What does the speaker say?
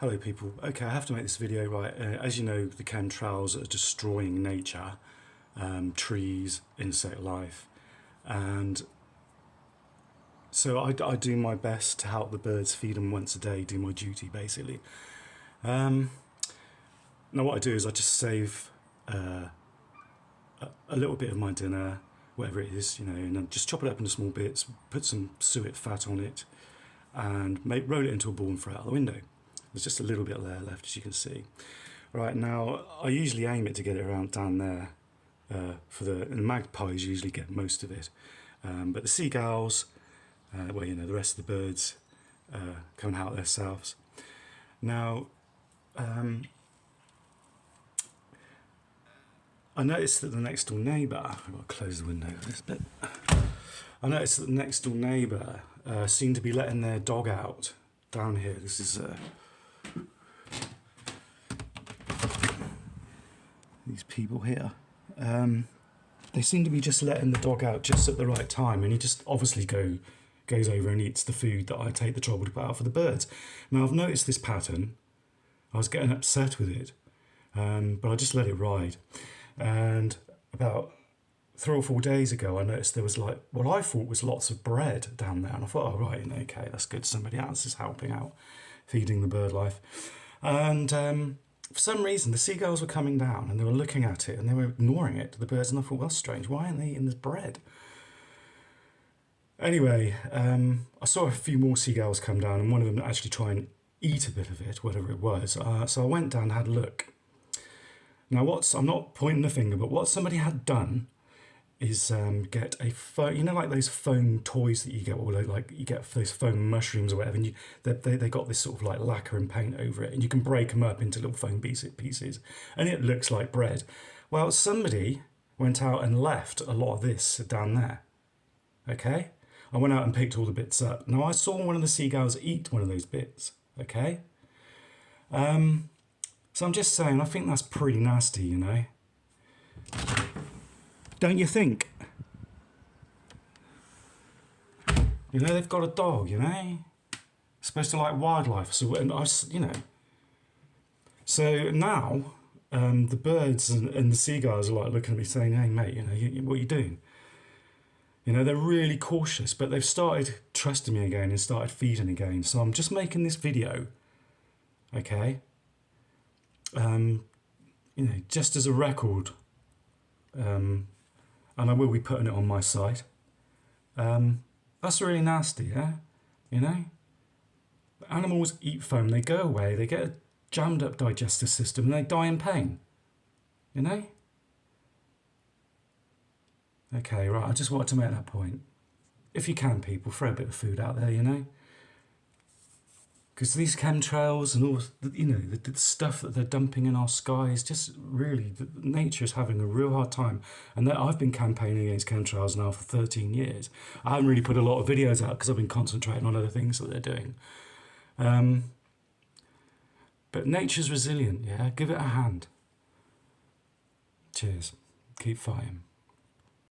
Hello people. Okay, I have to make this video right. As you know, the chemtrails are destroying nature, trees, insect life, and so I do my best to help the birds, feed them once a day, do my duty basically. Now what I do is I just save a little bit of my dinner, whatever it is, you know, and then just chop it up into small bits, put some suet fat on it, and roll it into a ball and throw it out the window. There's just a little bit there left, as you can see. Right, now I usually aim it to get it around down there. And the magpies usually get most of it, but the seagulls, well, you know, the rest of the birds come and help themselves. Now, I noticed that the next door neighbour, I've got to close the window for this bit. I noticed that the next door neighbour seemed to be letting their dog out down here. This is these people here. They seem to be just letting the dog out just at the right time, and he just obviously goes over and eats the food that I take the trouble to put out for the birds. Now I've noticed this pattern. I was getting upset with it, but I just let it ride. And about 3 or 4 days ago, I noticed there was like what I thought was lots of bread down there, and I thought, oh right, okay, that's good. Somebody else is helping out, feeding the bird life. And for some reason, the seagulls were coming down and they were looking at it and they were ignoring it, the birds, and I thought, well, that's strange. Why aren't they eating this bread? Anyway, I saw a few more seagulls come down, and one of them actually try and eat a bit of it, whatever it was. So I went down and had a look. Now, I'm not pointing the finger, but what somebody had done is get a foam, you know, like those foam toys that you get, or like you get those foam mushrooms or whatever, and they got this sort of like lacquer and paint over it, and you can break them up into little foam pieces, and it looks like bread. Well, somebody went out and left a lot of this down there. Okay, I went out and picked all the bits up. Now I saw one of the seagulls eat one of those bits. Okay, so I'm just saying, I think that's pretty nasty, you know. Don't you think? You know, they've got a dog, you know, supposed to like wildlife. So, and you know, so now the birds and the seagulls are like looking at me saying, hey mate, you know, what are you doing? You know, they're really cautious, but they've started trusting me again and started feeding again. So I'm just making this video, okay, you know, just as a record, and I will be putting it on my site. That's really nasty, yeah? You know? Animals eat foam, they go away, they get a jammed up digestive system, and they die in pain. You know? Okay, right, I just wanted to make that point. If you can, people, throw a bit of food out there, you know? Because these chemtrails and all, you know, the stuff that they're dumping in our skies, just really, nature is having a real hard time. And I've been campaigning against chemtrails now for 13 years. I haven't really put a lot of videos out because I've been concentrating on other things that they're doing. But nature's resilient, yeah? Give it a hand. Cheers. Keep fighting.